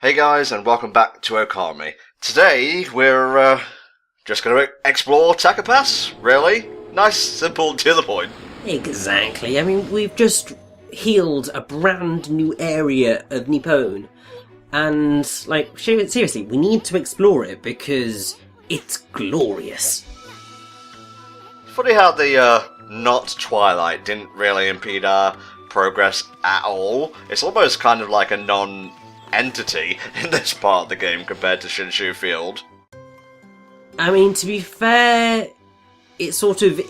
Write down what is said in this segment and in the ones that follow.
Hey guys, and welcome back to Okami. Today, we're just going to explore Taka Pass, really. Nice, simple, to the point. Exactly. I mean, we've just healed a brand new area of Nippon. And, like, seriously, we need to explore it because it's glorious. Funny how the not Twilight didn't really impede our progress at all. It's almost kind of like a non-entity in this part of the game compared to Shinshu Field. I mean, to be fair, it's sort of...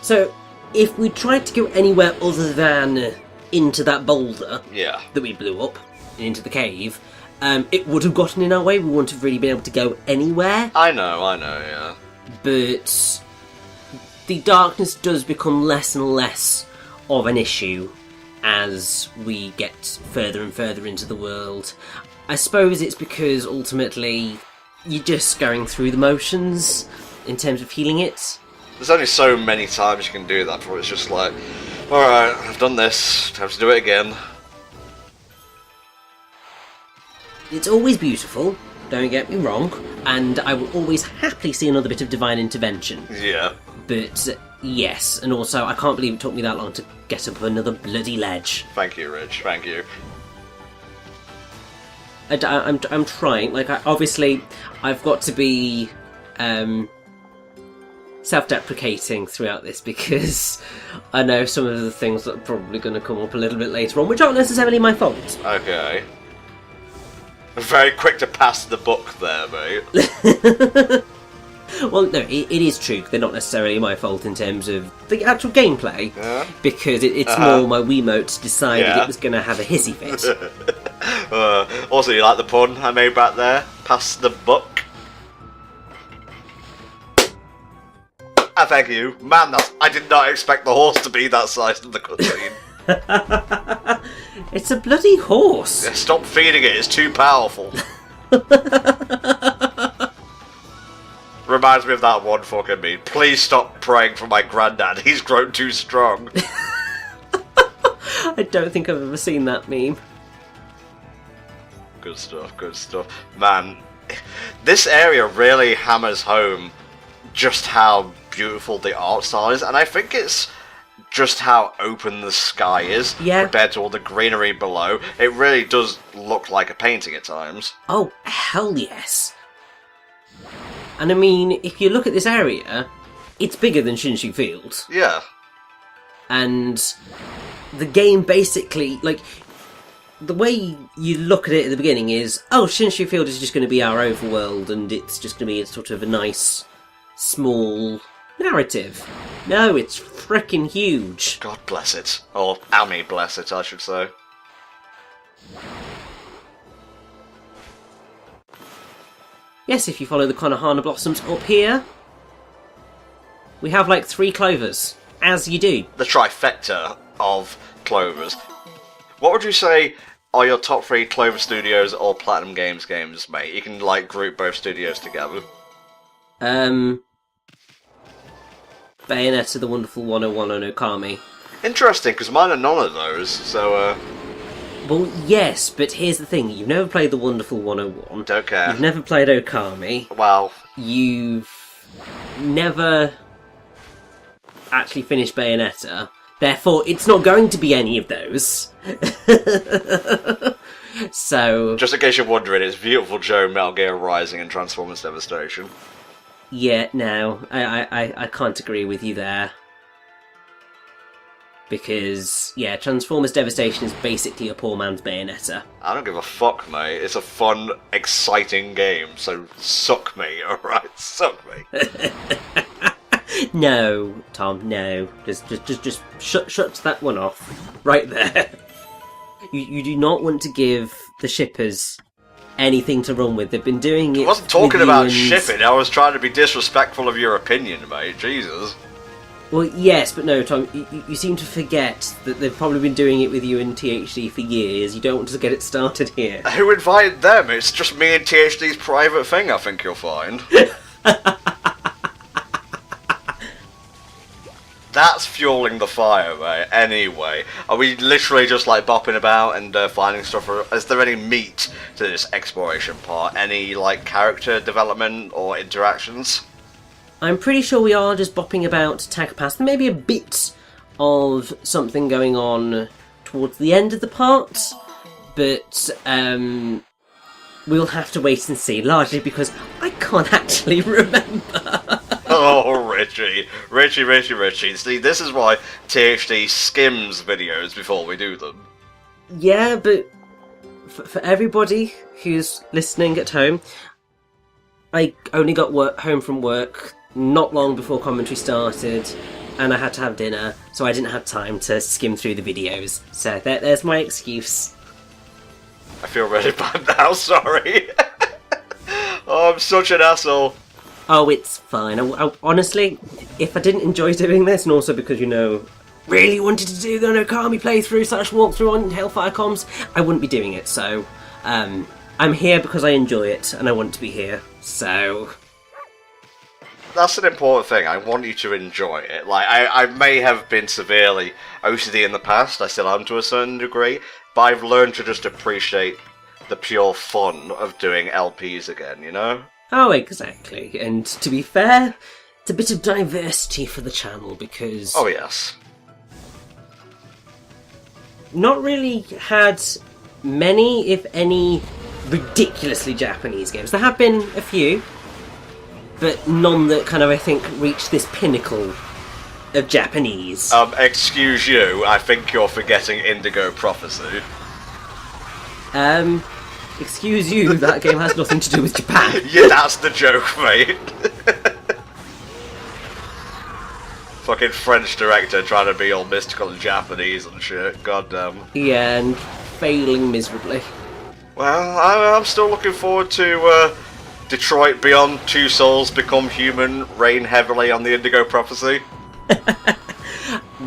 So, if we tried to go anywhere other than into that boulder that we blew up, into the cave, it would have gotten in our way. We wouldn't have really been able to go anywhere. I know, yeah. But the darkness does become less and less of an issue as we get further and further into the world. I suppose it's because ultimately you're just going through the motions in terms of healing it. There's only so many times you can do that before it's just like, alright, I've done this, time to do it again. It's always beautiful, don't get me wrong, and I will always happily see another bit of divine intervention. Yeah. But yes, and also I can't believe it took me that long to get up another bloody ledge. Thank you, Rich, thank you. I'm trying, like, obviously I've got to be self-deprecating throughout this because I know some of the things that are probably going to come up a little bit later on, which aren't necessarily my fault. Okay. Very quick to pass the buck there, mate. Well, no, it is true. They're not necessarily my fault in terms of the actual gameplay, because it's more my Wiimote decided it was going to have a hissy fit. Also, you like the pun I made back there? Pass the buck. Thank you. Man, I did not expect the horse to be that size in the cutscene. It's a bloody horse. Yeah, stop feeding it, it's too powerful. Reminds me of that one fucking meme. Please stop praying for my granddad, he's grown too strong. I don't think I've ever seen that meme. Good stuff, good stuff. Man, this area really hammers home just how beautiful the art style is, and I think it's just how open the sky is compared to all the greenery below. It really does look like a painting at times. Oh, hell yes. And I mean, if you look at this area, it's bigger than Shinshu Field. Yeah. And the game basically, like, the way you look at it at the beginning is, oh, Shinshu Field is just going to be our overworld, and it's just going to be sort of a nice, small narrative. No, it's frickin' huge. God bless it. Or Ami bless it, I should say. Yes, if you follow the Konohana blossoms up here, we have like 3 clovers, as you do. The trifecta of clovers. What would you say are your top 3 Clover Studios or Platinum Games games, mate? You can, like, group both studios together. Bayonetta, The Wonderful 101, and Okami. Interesting, because mine are none of those, so, Well, yes, but here's the thing. You've never played The Wonderful 101. Don't care. You've never played Okami. Well. You've never actually finished Bayonetta. Therefore, it's not going to be any of those. So... Just in case you're wondering, it's Beautiful Joe, Metal Gear Rising, and Transformers Devastation. Yeah, no, I can't agree with you there. Because, yeah, Transformers Devastation is basically a poor man's Bayonetta. I don't give a fuck, mate. It's a fun, exciting game, so suck me, alright? Suck me. No, Tom, no. Just shut that one off. Right there. You do not want to give the shippers anything to run with. They've been doing it. I wasn't talking about shipping, I was trying to be disrespectful of your opinion, mate. Jesus. Well, yes, but no, Tom, you seem to forget that they've probably been doing it with you in THD for years. You don't want to get it started here. Who invited them? It's just me and THD's private thing, I think you'll find. That's fueling the fire, mate. Anyway, are we literally just like bopping about and finding stuff? Or is there any meat to this exploration part? Any like character development or interactions? I'm pretty sure we are just bopping about Taka Pass. There may be a bit of something going on towards the end of the part, but we'll have to wait and see, largely because I can't actually remember. Oh, Richie. See, this is why THD skims videos before we do them. Yeah, but for everybody who's listening at home, I only got home from work not long before commentary started, and I had to have dinner, so I didn't have time to skim through the videos. So there's my excuse. I feel really bad now, sorry. Oh, I'm such an asshole. Oh, it's fine. I honestly, if I didn't enjoy doing this, and also because, really wanted to do the Okami playthrough / walkthrough on HellfireComms, I wouldn't be doing it, so I'm here because I enjoy it, and I want to be here, so... That's an important thing. I want you to enjoy it. Like, I may have been severely OCD in the past, I still am to a certain degree, but I've learned to just appreciate the pure fun of doing LPs again, you know? Oh, exactly. And to be fair, it's a bit of diversity for the channel, because... Oh, yes. Not really had many, if any, ridiculously Japanese games. There have been a few, but none that kind of, I think, reached this pinnacle of Japanese. Excuse you, I think you're forgetting Indigo Prophecy. Excuse you, that game has nothing to do with Japan. Yeah, that's the joke, mate. Fucking French director trying to be all mystical and Japanese and shit, goddamn. Yeah, and failing miserably. Well, I'm still looking forward to Detroit Beyond Two Souls Become Human reign heavily on the Indigo Prophecy.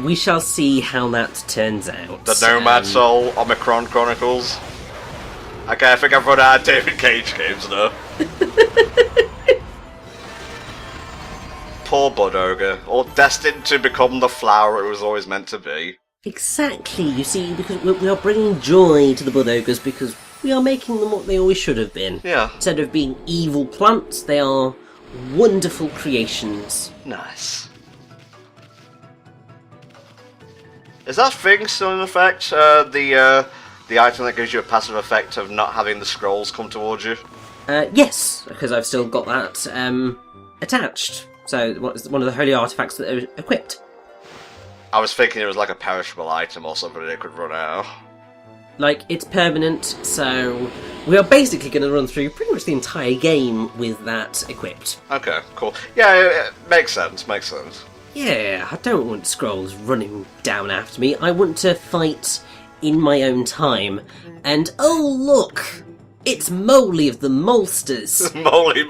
We shall see how that turns out. The Nomad Soul Omicron Chronicles. Okay, I think I've run out of David Cage games now. Poor Bud Ogre, all destined to become the flower it was always meant to be. Exactly, you see, because we are bringing joy to the Bud Ogres because we are making them what they always should have been. Yeah. Instead of being evil plants, they are wonderful creations. Nice. Is that thing still in effect? The item that gives you a passive effect of not having the scrolls come towards you? Yes, because I've still got that attached. So it's one of the holy artifacts that are equipped. I was thinking it was like a perishable item or something that it could run out. Like, it's permanent, so we are basically going to run through pretty much the entire game with that equipped. Okay, cool. Yeah, it makes sense, Yeah, I don't want scrolls running down after me. I want to fight in my own time. And oh look! It's Moley of the Molsters! Moly.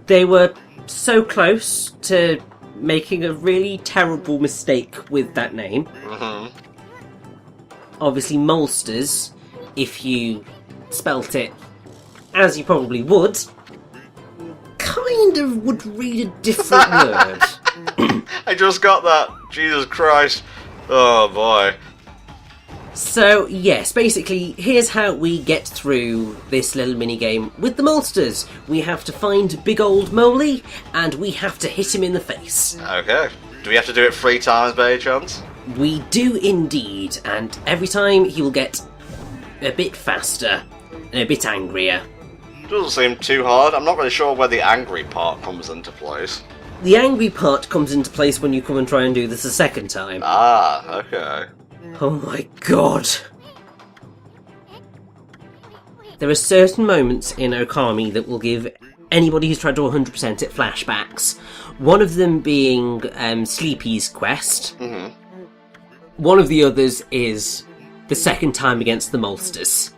They were so close to making a really terrible mistake with that name. Mm-hmm. Obviously, Molsters, if you spelt it as you probably would, kind of would read a different word. I just got that. Jesus Christ. Oh boy. So, yes, basically, here's how we get through this little mini-game with the Molsters. We have to find big old Moley, and we have to hit him in the face. Okay. Do we have to do it 3 times by any chance? We do indeed, and every time he will get a bit faster and a bit angrier. Doesn't seem too hard. I'm not really sure where the angry part comes into place. The angry part comes into place when you come and try and do this a second time. Ah, okay. Oh my god. There are certain moments in Okami that will give anybody who's tried to 100% it flashbacks. One of them being Sleepy's quest. Mm-hmm. One of the others is the second time against the Molsters.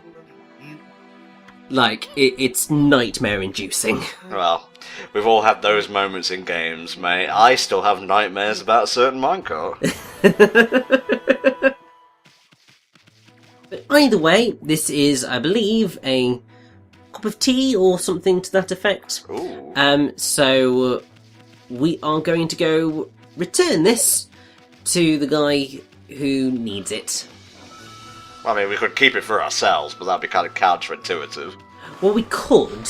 Like, it's nightmare-inducing. Well, we've all had those moments in games, mate. I still have nightmares about a certain minecart. But either way, this is, I believe, a cup of tea or something to that effect. Ooh. So we are going to go return this to the guy who needs it. I mean, we could keep it for ourselves, but that'd be kind of counterintuitive. Well, we could,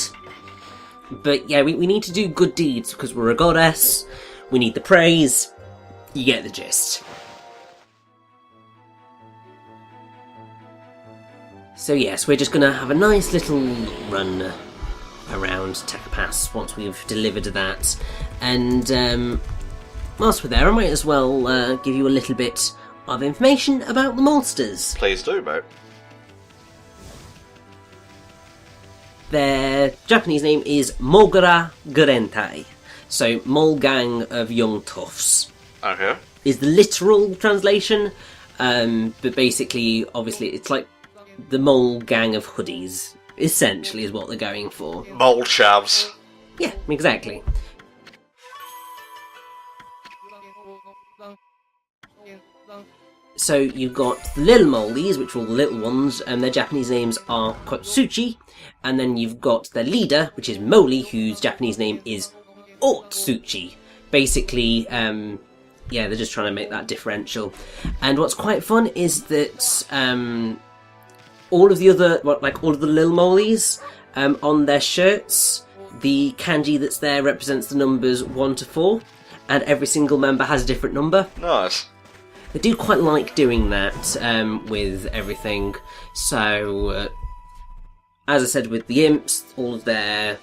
but yeah, we need to do good deeds because we're a goddess. We need the praise. You get the gist. So yes, we're just going to have a nice little run around Taka Pass once we've delivered that. And whilst we're there, I might as well give you a little bit of information about the monsters. Please do, mate. Their Japanese name is Mogura Gurentai. So, Mole Gang of Young Toughs. Okay. Is the literal translation. But basically, obviously, it's like the Mole Gang of Hoodies, essentially, is what they're going for. Mole chavs. Yeah, exactly. So you've got the little moleys, which are all the little ones, and their Japanese names are Kotsuchi, and then you've got their leader, which is Moli, whose Japanese name is Otsuchi. Basically, yeah, they're just trying to make that differential. And what's quite fun is that all of the little moleys on their shirts, the kanji that's there represents the numbers 1 to 4, and every single member has a different number. Nice. They do quite like doing that with everything. So, as I said, with the imps, all of their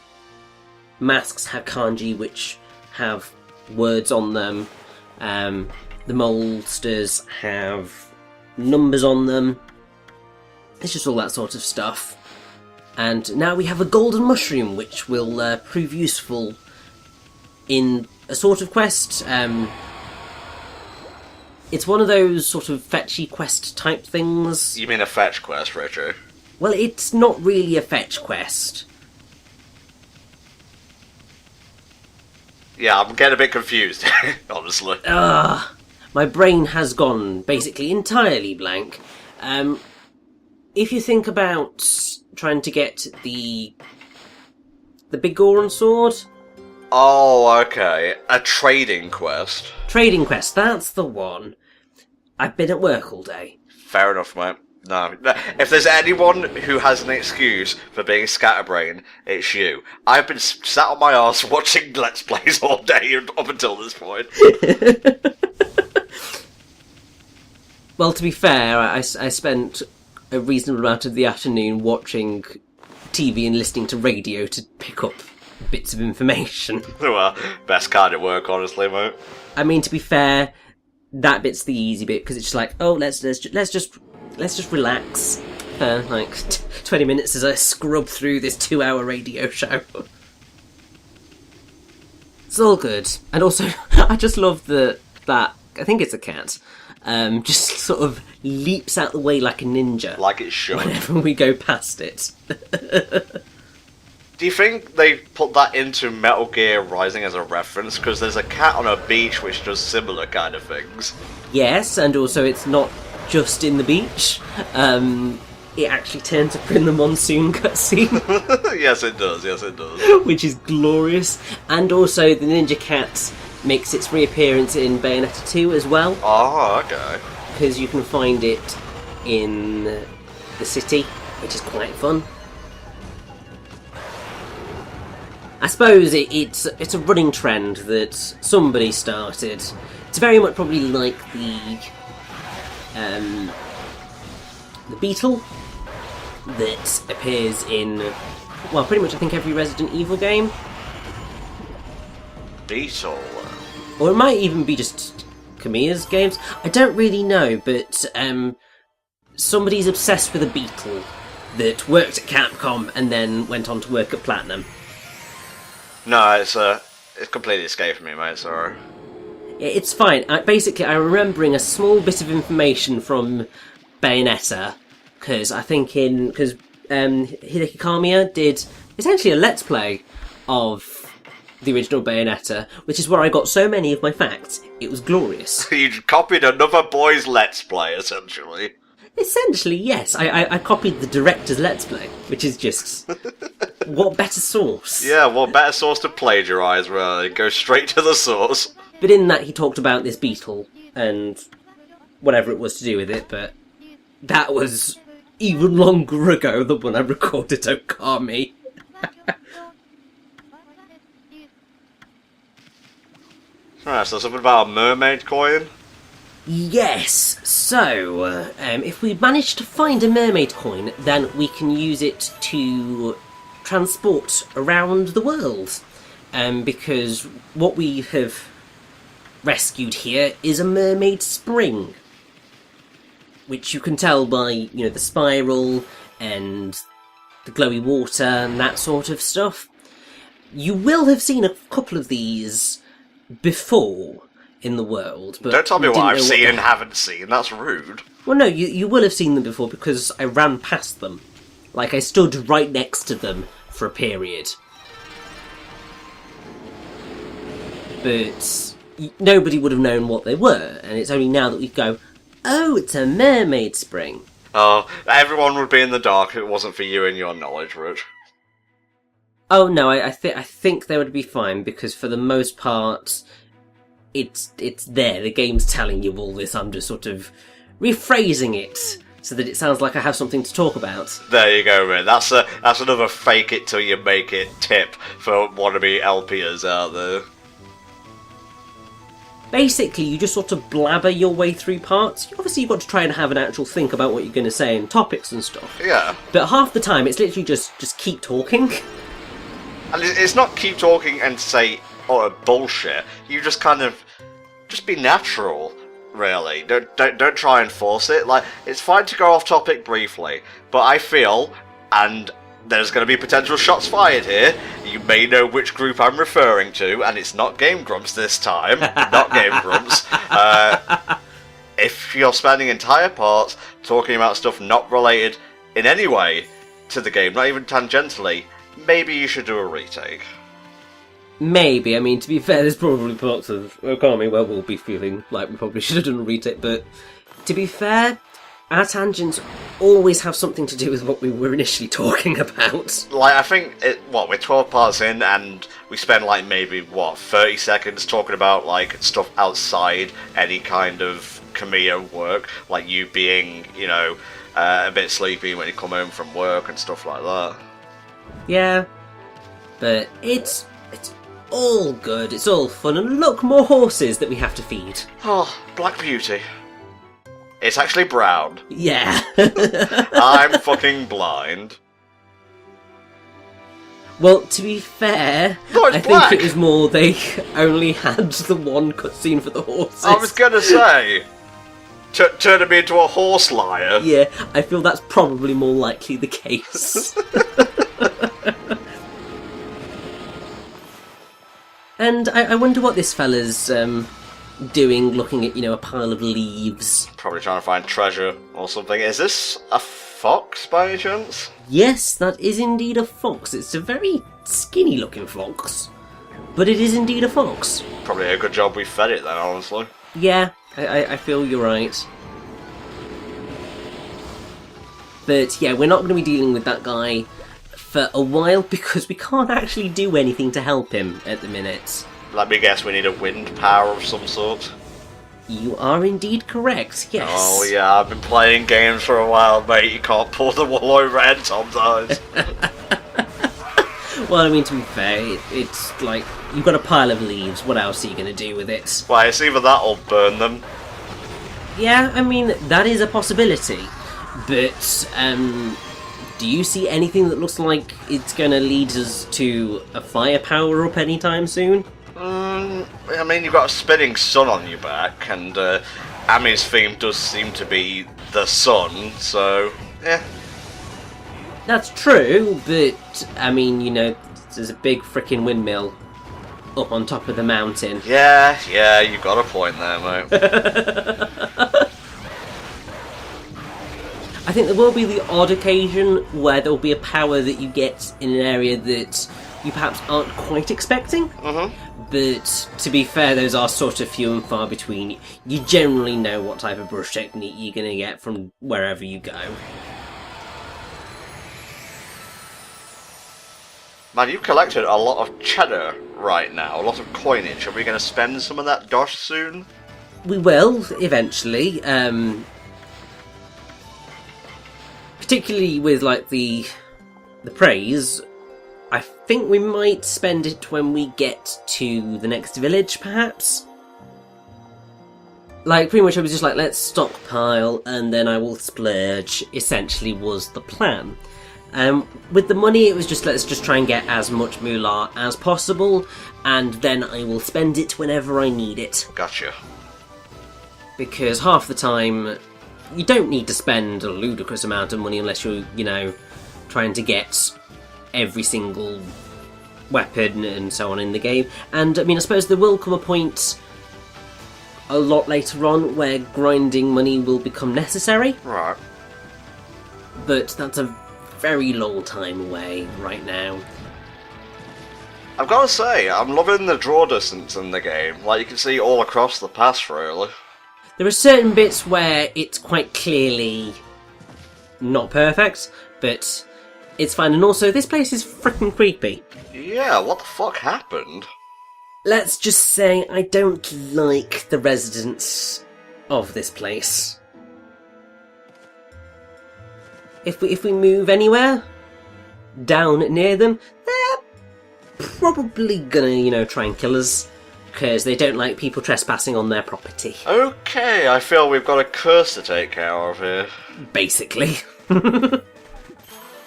masks have kanji, which have words on them. The molesters have numbers on them. It's just all that sort of stuff. And now we have a golden mushroom, which will prove useful in a sort of quest. It's one of those sort of fetchy quest type things. You mean a fetch quest, Richard? Well, it's not really a fetch quest. Yeah, I'm getting a bit confused, honestly. My brain has gone basically entirely blank. If you think about trying to get the big Goron sword... Oh, okay. A trading quest. Trading quest, that's the one. I've been at work all day. Fair enough, mate. No. If there's anyone who has an excuse for being scatterbrained, it's you. I've been sat on my arse watching Let's Plays all day up until this point. Well, to be fair, I spent a reasonable amount of the afternoon watching TV and listening to radio to pick up bits of information. Well, best kind of work, honestly, mate. I mean, to be fair, that bit's the easy bit because it's just like, oh, let's just relax for like 20 minutes as I scrub through this 2-hour radio show. It's all good, and also I just love that I think it's a cat. Just sort of leaps out the way like a ninja. Like it should. Whenever we go past it. Do you think they put that into Metal Gear Rising as a reference? Because there's a cat on a beach which does similar kind of things. Yes, and also it's not just in the beach. It actually turns up in the monsoon cutscene. Yes, it does. Yes, it does. Which is glorious. And also the Ninja Cat makes its reappearance in Bayonetta 2 as well. Oh, okay. Because you can find it in the city, which is quite fun. I suppose it's a running trend that somebody started. It's very much probably like the beetle that appears in, well, pretty much I think every Resident Evil game. Beetle. Or it might even be just Kamiya's games. I don't really know, but somebody's obsessed with a beetle that worked at Capcom and then went on to work at Platinum. No, it's completely escaped me, mate, sorry. Yeah, it's fine. Basically, I'm remembering a small bit of information from Bayonetta, because I think Hideki Kamiya did essentially a Let's Play of the original Bayonetta, which is where I got so many of my facts. It was glorious. You copied another boy's Let's Play, essentially. Essentially, yes. I copied the director's Let's Play, which is just What better source? Yeah, what better source to plagiarise, really? Go straight to the source. But in that, he talked about this beetle and whatever it was to do with it, but that was even longer ago than when I recorded Okami. Right, so something about a mermaid coin? Yes, so if we manage to find a mermaid coin, then we can use it to transport around the world. Because what we have rescued here is a mermaid spring, which you can tell by, the spiral and the glowy water and that sort of stuff. You will have seen a couple of these before in the world, but don't tell me you what didn't I've know seen they- and haven't seen. That's rude. Well, no, you will have seen them before because I ran past them. Like, I stood right next to them for a period. But nobody would have known what they were, and it's only now that we go, oh, it's a mermaid spring. Oh, everyone would be in the dark if it wasn't for you and your knowledge, Rich. Oh, no, I think they would be fine, because for the most part, it's there. The game's telling you all this. I'm just sort of rephrasing it so that it sounds like I have something to talk about. There you go, man. That's another fake it till you make it tip for wannabe LPers out there. Basically, you just sort of blabber your way through parts. Obviously, you've got to try and have an actual think about what you're going to say and topics and stuff. Yeah. But half the time, it's literally just keep talking. And it's not keep talking and say, oh, bullshit. You just kind of, just be natural, really. Don't try and force it. Like, it's fine to go off topic briefly, but I feel, and there's going to be potential shots fired here, you may know which group I'm referring to, and it's not Game Grumps this time. Not Game Grumps. If you're spending entire parts talking about stuff not related in any way to the game, not even tangentially, maybe you should do a retake. Maybe. I mean, to be fair, there's probably parts of Okami where we'll be feeling like we probably should have done a retake, but to be fair, our tangents always have something to do with what we were initially talking about. Like, I think, we're 12 parts in, and we spend, like, maybe, 30 seconds talking about, like, stuff outside any kind of Kamiya work, like you being, a bit sleepy when you come home from work and stuff like that. Yeah, but it's all good, it's all fun, and look, more horses that we have to feed. Oh, Black Beauty. It's actually brown. Yeah. I'm fucking blind. Well, to be fair, No, it's I black. think it was more they only had the one cutscene for the horses. I was gonna say, turning me into a horse liar. Yeah, I feel that's probably more likely the case. And I wonder what this fella's doing, looking at, a pile of leaves. Probably trying to find treasure or something. Is this a fox by any chance? Yes, that is indeed a fox. It's a very skinny-looking fox, but it is indeed a fox. Probably a good job we fed it then, honestly. Yeah, I feel you're right. But yeah, we're not going to be dealing with that guy for a while because we can't actually do anything to help him at the minute. Let me guess, we need a wind power of some sort. You are indeed correct, yes. Oh yeah, I've been playing games for a while, mate. You can't pull the wool over Ed Tom's eyes. Well, I mean, to be fair, it's like, you've got a pile of leaves, what else are you going to do with it? Well, it's either that or burn them. Yeah, I mean, that is a possibility. But, do you see anything that looks like it's going to lead us to a fire power-up anytime soon? I mean, you've got a spinning sun on your back, and Ami's theme does seem to be the sun, so, yeah. That's true, but, I mean, there's a big frickin' windmill up on top of the mountain. Yeah, you got a point there, mate. I think there will be the odd occasion where there will be a power that you get in an area that you perhaps aren't quite expecting. Mm-hmm. But to be fair, those are sort of few and far between. You generally know what type of brush technique you're going to get from wherever you go. Man, you've collected a lot of cheddar right now, a lot of coinage. Are we going to spend some of that dosh soon? We will, eventually. Particularly with, like, the praise, I think we might spend it when we get to the next village, perhaps? Like, pretty much I was just like, let's stockpile, and then I will splurge, essentially was the plan. With the money, it was just, let's just try and get as much moolah as possible, and then I will spend it whenever I need it. Gotcha. Because half the time, you don't need to spend a ludicrous amount of money unless you're, you know, trying to get every single weapon and so on in the game. And, I mean, I suppose there will come a point a lot later on where grinding money will become necessary. Right. But that's a very long time away right now. I've got to say, I'm loving the draw distance in the game. Like, you can see all across the pass, really. There are certain bits where it's quite clearly not perfect, but it's fine. And also, this place is freaking creepy. Yeah, what the fuck happened? Let's just say I don't like the residents of this place. If we move anywhere down near them, they're probably gonna, you know, try and kill us, because they don't like people trespassing on their property. Okay, I feel we've got a curse to take care of here. Basically. Bunch of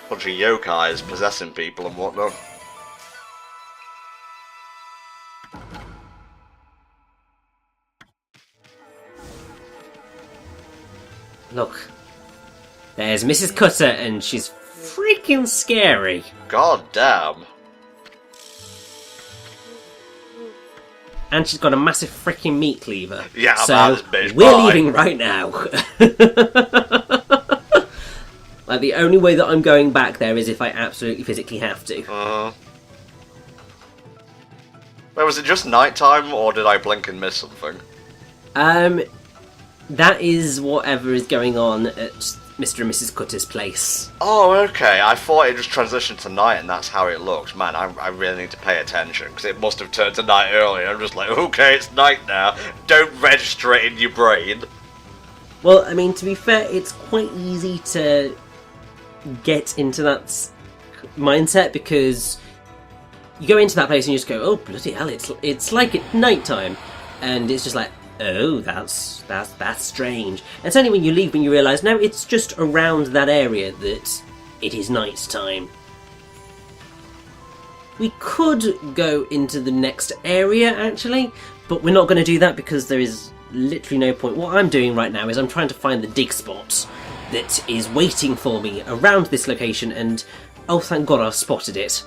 yokais possessing people and whatnot. Look, there's Mrs. Cutter, and she's freaking scary. God damn. And she's got a massive freaking meat cleaver. Yeah, so man, this bitch, we're bye. leaving right now. Like, the only way that I'm going back there is if I absolutely physically have to. Wait, was it just nighttime, or did I blink and miss something? That is whatever is going on at Mr. and Mrs. Cutter's place. Oh, okay. I thought it just transitioned to night and that's how it looked. Man, I really need to pay attention, because it must have turned to night earlier. I'm just like, okay, it's night now. Don't register it in your brain. Well, I mean, to be fair, it's quite easy to get into that mindset, because you go into that place and you just go, oh, bloody hell, it's like it's nighttime. And it's just like, oh, that's strange. And it's only when you leave when you realise, no, it's just around that area that it is night time. We could go into the next area, actually, but we're not going to do that because there is literally no point. What I'm doing right now is I'm trying to find the dig spot that is waiting for me around this location, and oh, thank God I've spotted it.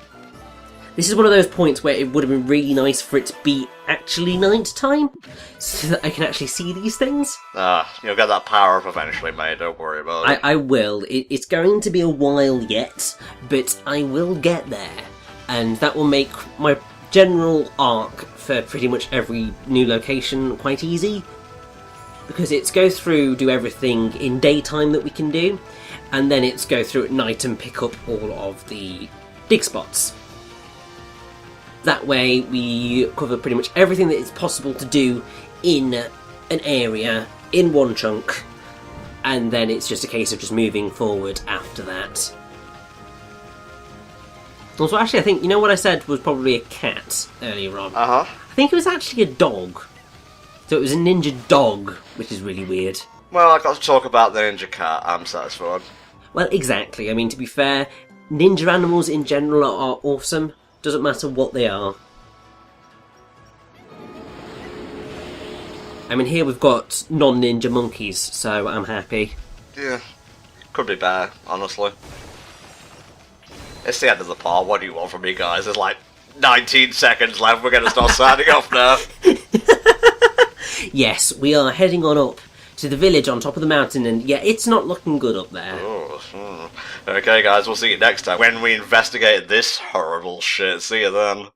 This is one of those points where it would have been really nice for it to be actually night time, so that I can actually see these things. You'll get that power up eventually, mate, don't worry about it. I will. It's going to be a while yet, but I will get there. And that will make my general arc for pretty much every new location quite easy. Because it's go through, do everything in daytime that we can do, and then it's go through at night and pick up all of the dig spots. That way we cover pretty much everything that is possible to do in an area, in one chunk, and then it's just a case of just moving forward after that. Also, actually, I think, you know what I said was probably a cat earlier on? Uh-huh. I think it was actually a dog. So it was a ninja dog, which is really weird. Well, I got to talk about the ninja cat, I'm satisfied. Well, exactly. I mean, to be fair, ninja animals in general are awesome. Doesn't matter what they are. I mean, here we've got non-ninja monkeys, so I'm happy. Yeah, could be better, honestly. It's the end of the part, what do you want from me, guys? There's like 19 seconds left, we're going to start signing off now. Yes, we are heading on up to the village on top of the mountain, and yeah, it's not looking good up there. Okay, guys, we'll see you next time when we investigate this horrible shit. See you then.